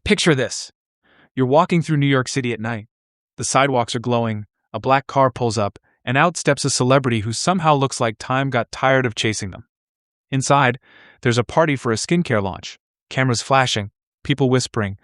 Picture this. You're walking through New York City at night. The sidewalks are glowing, a black car pulls up, and out steps a celebrity who somehow looks like time got tired of chasing them. Inside, there's a party for a skincare launch. Cameras flashing, people whispering,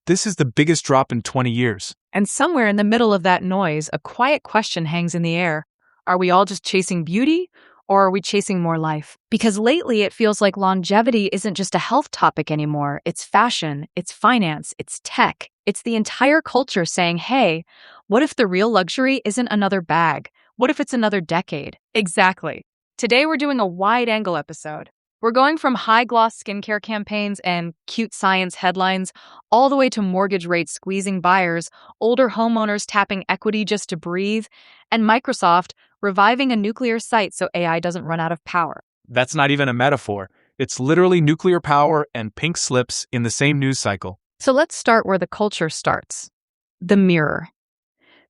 "This is the biggest drop in 20 years." And somewhere in the middle of that noise, a quiet question hangs in the air. Are we all just chasing beauty, or are we chasing more life? Because lately it feels like longevity isn't just a health topic anymore. It's fashion, it's finance, it's tech. It's the entire culture saying, hey, what if the real luxury isn't another bag? What if it's another decade? Exactly. Today we're doing a wide-angle episode. We're going from high-gloss skincare campaigns and cute science headlines all the way to mortgage rates squeezing buyers, older homeowners tapping equity just to breathe, and Microsoft reviving a nuclear site so AI doesn't run out of power. That's not even a metaphor. It's literally nuclear power and pink slips in the same news cycle. So let's start where the culture starts. The mirror.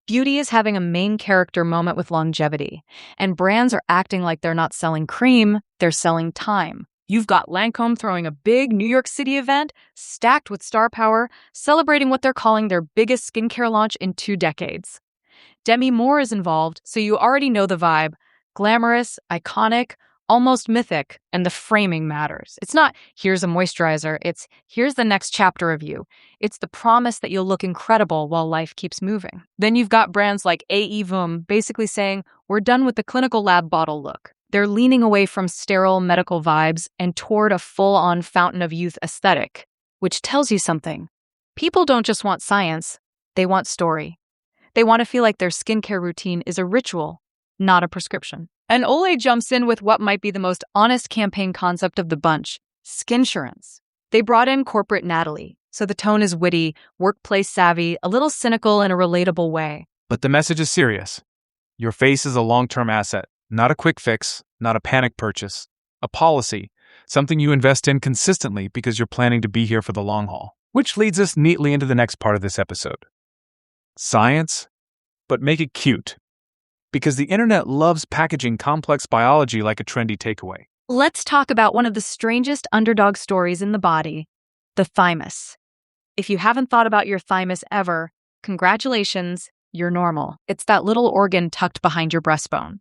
Beauty is having a main character moment with longevity, and brands are acting like they're not selling cream, they're selling time. You've got Lancome throwing a big New York City event, stacked with star power, celebrating what they're calling their biggest skincare launch in 2 decades. Demi Moore is involved, so you already know the vibe. Glamorous, iconic, almost mythic, and the framing matters. It's not, here's a moisturizer, it's, here's the next chapter of you. It's the promise that you'll look incredible while life keeps moving. Then you've got brands like AE Voom basically saying, we're done with the clinical lab bottle look. They're leaning away from sterile medical vibes and toward a full-on fountain of youth aesthetic, which tells you something. People don't just want science, they want story. They want to feel like their skincare routine is a ritual, not a prescription. And Olay jumps in with what might be the most honest campaign concept of the bunch, skinsurance. They brought in corporate Natalie, so the tone is witty, workplace savvy, a little cynical in a relatable way. But the message is serious. Your face is a long-term asset, not a quick fix, not a panic purchase. A policy, something you invest in consistently because you're planning to be here for the long haul. Which leads us neatly into the next part of this episode. Science, but make it cute. Because the internet loves packaging complex biology like a trendy takeaway. Let's talk about one of the strangest underdog stories in the body, the thymus. If you haven't thought about your thymus ever, congratulations, you're normal. It's that little organ tucked behind your breastbone.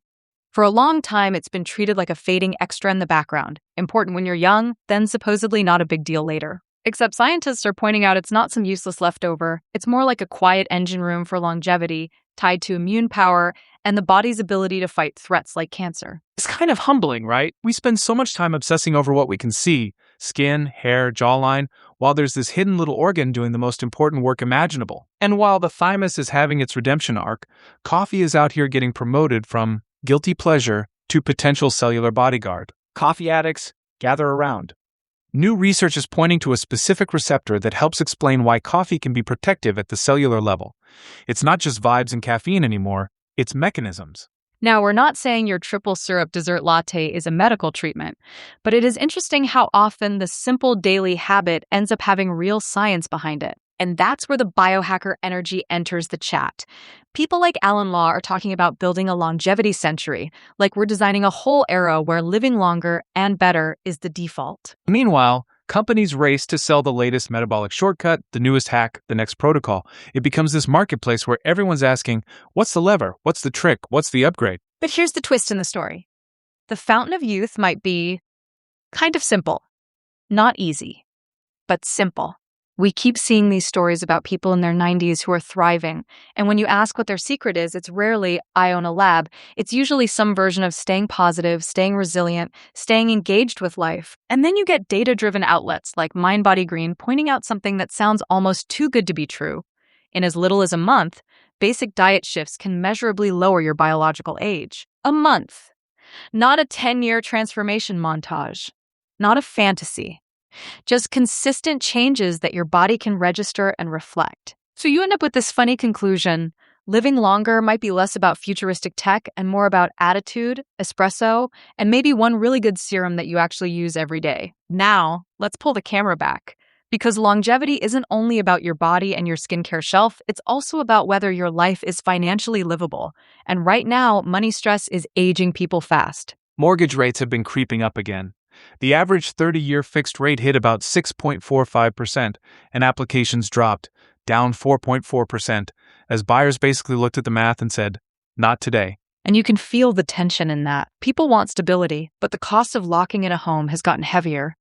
For a long time, it's been treated like a fading extra in the background, important when you're young, then supposedly not a big deal later. Except scientists are pointing out it's not some useless leftover. It's more like a quiet engine room for longevity, tied to immune power and the body's ability to fight threats like cancer. It's kind of humbling, right? We spend so much time obsessing over what we can see, skin, hair, jawline, while there's this hidden little organ doing the most important work imaginable. And while the thymus is having its redemption arc, coffee is out here getting promoted from guilty pleasure to potential cellular bodyguard. Coffee addicts, gather around. New research is pointing to a specific receptor that helps explain why coffee can be protective at the cellular level. It's not just vibes and caffeine anymore, it's mechanisms. Now, we're not saying your triple syrup dessert latte is a medical treatment, but it is interesting how often the simple daily habit ends up having real science behind it. And that's where the biohacker energy enters the chat. People like Alan Law are talking about building a longevity century, like we're designing a whole era where living longer and better is the default. Meanwhile, companies race to sell the latest metabolic shortcut, the newest hack, the next protocol. It becomes this marketplace where everyone's asking, what's the lever? What's the trick? What's the upgrade? But here's the twist in the story. The fountain of youth might be kind of simple. Not easy, but simple. We keep seeing these stories about people in their 90s who are thriving, and when you ask what their secret is, it's rarely, I own a lab. It's usually some version of staying positive, staying resilient, staying engaged with life. And then you get data-driven outlets like Mind Body Green pointing out something that sounds almost too good to be true. In as little as a month, basic diet shifts can measurably lower your biological age. A month. Not a 10-year transformation montage. Not a fantasy. Just consistent changes that your body can register and reflect. So you end up with this funny conclusion. Living longer might be less about futuristic tech and more about attitude, espresso, and maybe one really good serum that you actually use every day. Now, let's pull the camera back. Because longevity isn't only about your body and your skincare shelf, it's also about whether your life is financially livable. And right now, money stress is aging people fast. Mortgage rates have been creeping up again. The average 30-year fixed rate hit about 6.45%, and applications dropped, down 4.4%, as buyers basically looked at the math and said, not today. And you can feel the tension in that. People want stability, but the cost of locking in a home has gotten heavier.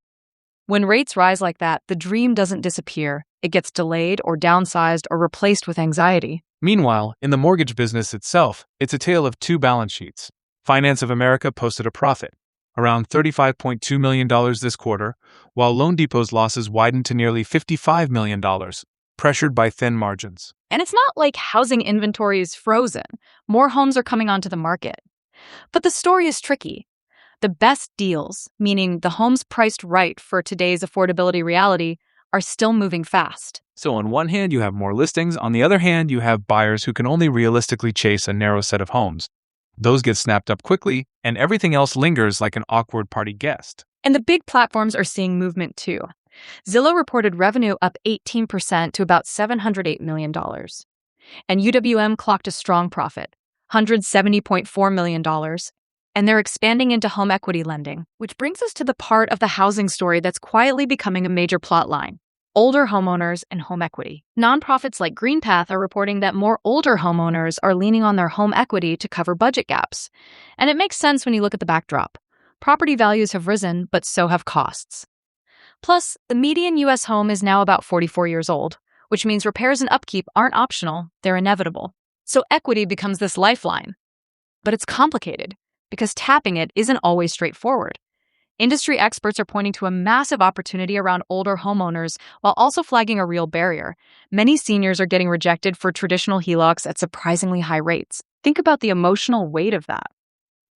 When rates rise like that, the dream doesn't disappear. It gets delayed or downsized or replaced with anxiety. Meanwhile, in the mortgage business itself, it's a tale of two balance sheets. Finance of America posted a profit, around $35.2 million this quarter, while loanDepot's losses widened to nearly $55 million, pressured by thin margins. And it's not like housing inventory is frozen. More homes are coming onto the market. But the story is tricky. The best deals, meaning the homes priced right for today's affordability reality, are still moving fast. So on one hand, you have more listings. On the other hand, you have buyers who can only realistically chase a narrow set of homes. Those get snapped up quickly, and everything else lingers like an awkward party guest. And the big platforms are seeing movement too. Zillow reported revenue up 18% to about $708 million. And UWM clocked a strong profit, $170.4 million. And they're expanding into home equity lending, which brings us to the part of the housing story that's quietly becoming a major plot line: older homeowners and home equity. Nonprofits like GreenPath are reporting that more older homeowners are leaning on their home equity to cover budget gaps. And it makes sense when you look at the backdrop. Property values have risen, but so have costs. Plus, the median U.S. home is now about 44 years old, which means repairs and upkeep aren't optional, they're inevitable. So equity becomes this lifeline. But it's complicated, because tapping it isn't always straightforward. Industry experts are pointing to a massive opportunity around older homeowners while also flagging a real barrier. Many seniors are getting rejected for traditional HELOCs at surprisingly high rates. Think about the emotional weight of that.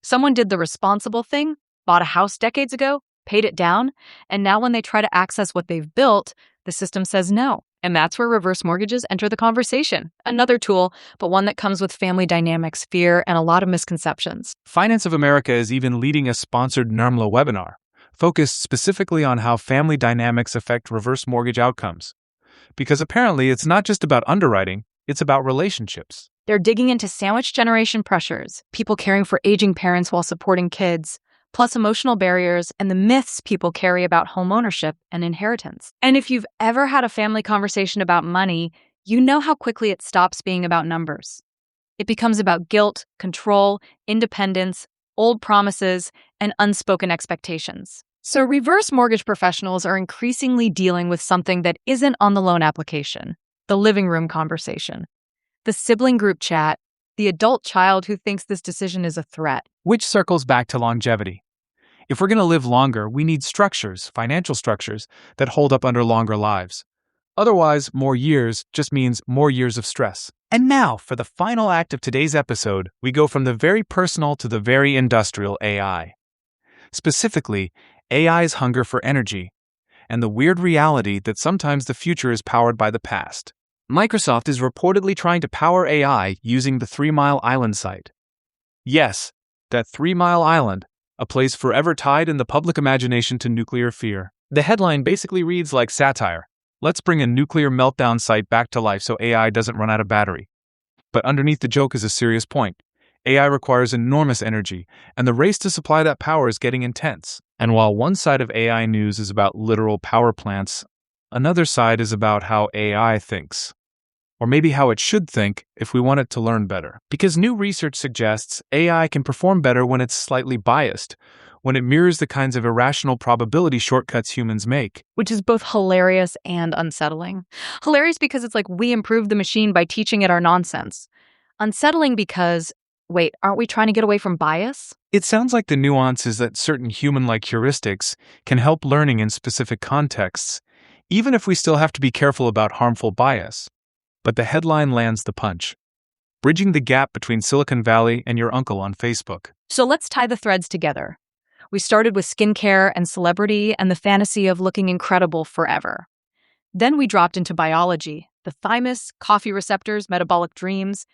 Someone did the responsible thing, bought a house decades ago, paid it down, and now when they try to access what they've built, the system says no. And that's where reverse mortgages enter the conversation. Another tool, but one that comes with family dynamics, fear, and a lot of misconceptions. Finance of America is even leading a sponsored NRMLA webinar, focused specifically on how family dynamics affect reverse mortgage outcomes. Because apparently it's not just about underwriting, it's about relationships. They're digging into sandwich generation pressures, people caring for aging parents while supporting kids, plus emotional barriers and the myths people carry about home ownership and inheritance. And if you've ever had a family conversation about money, you know how quickly it stops being about numbers. It becomes about guilt, control, independence, old promises, and unspoken expectations. So reverse mortgage professionals are increasingly dealing with something that isn't on the loan application: the living room conversation, the sibling group chat, the adult child who thinks this decision is a threat. Which circles back to longevity. If we're going to live longer, we need structures, financial structures, that hold up under longer lives. Otherwise, more years just means more years of stress. And now, for the final act of today's episode, we go from the very personal to the very industrial AI. Specifically, AI's hunger for energy, and the weird reality that sometimes the future is powered by the past. Microsoft is reportedly trying to power AI using the 3 Mile Island site. Yes, that 3 Mile Island, a place forever tied in the public imagination to nuclear fear. The headline basically reads like satire: let's bring a nuclear meltdown site back to life so AI doesn't run out of battery. But underneath the joke is a serious point. AI requires enormous energy, and the race to supply that power is getting intense. And while one side of AI news is about literal power plants, another side is about how AI thinks. Or maybe how it should think if we want it to learn better. Because new research suggests AI can perform better when it's slightly biased, when it mirrors the kinds of irrational probability shortcuts humans make. Which is both hilarious and unsettling. Hilarious because it's like we improved the machine by teaching it our nonsense. Unsettling because, wait, aren't we trying to get away from bias? It sounds like the nuance is that certain human-like heuristics can help learning in specific contexts, even if we still have to be careful about harmful bias. But the headline lands the punch: bridging the gap between Silicon Valley and your uncle on Facebook. So let's tie the threads together. We started with skincare and celebrity and the fantasy of looking incredible forever. Then we dropped into biology, the thymus, coffee receptors, metabolic dreams.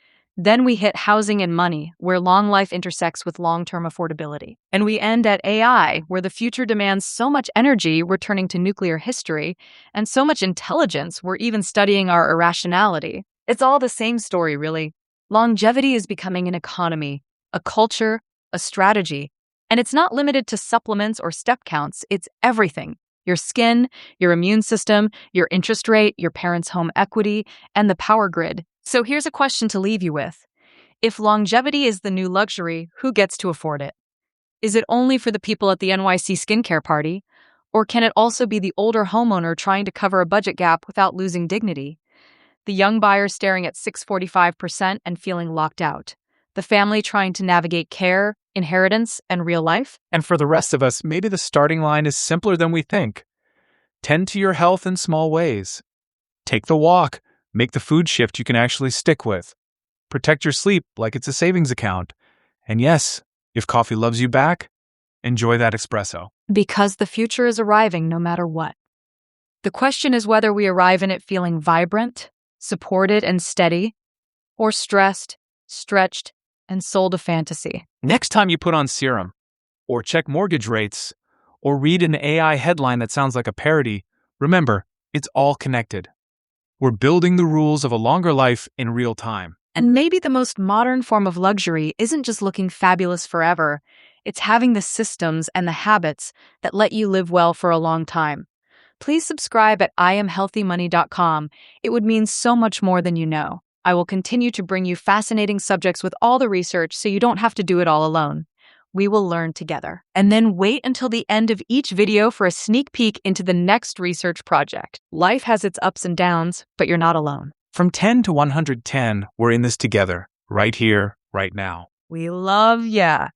Then we hit housing and money, where long life intersects with long-term affordability. And we end at AI, where the future demands so much energy we're turning to nuclear history, and so much intelligence we're even studying our irrationality. It's all the same story, really. Longevity is becoming an economy, a culture, a strategy, And it's not limited to supplements or step counts, it's everything. Your skin, your immune system, your interest rate, your parents' home equity, and the power grid. So here's a question to leave you with. If longevity is the new luxury, who gets to afford it? Is it only for the people at the NYC skincare party? Or can it also be the older homeowner trying to cover a budget gap without losing dignity? The young buyer staring at 645% and feeling locked out. The family trying to navigate care, inheritance, and real life? And for the rest of us, maybe the starting line is simpler than we think. Tend to your health in small ways. Take the walk. Make the food shift you can actually stick with. Protect your sleep like it's a savings account. And yes, if coffee loves you back, enjoy that espresso. Because the future is arriving no matter what. The question is whether we arrive in it feeling vibrant, supported and steady, or stressed, stretched, and sold a fantasy. Next time you put on serum, or check mortgage rates, or read an AI headline that sounds like a parody, remember, it's all connected. We're building the rules of a longer life in real time. And maybe the most modern form of luxury isn't just looking fabulous forever, it's having the systems and the habits that let you live well for a long time. Please subscribe at IamHealthyMoney.com. It would mean so much more than you know. I will continue to bring you fascinating subjects with all the research so you don't have to do it all alone. We will learn together. And then wait until the end of each video for a sneak peek into the next research project. Life has its ups and downs, but you're not alone. From 10 to 110, we're in this together, right here, right now. We love ya.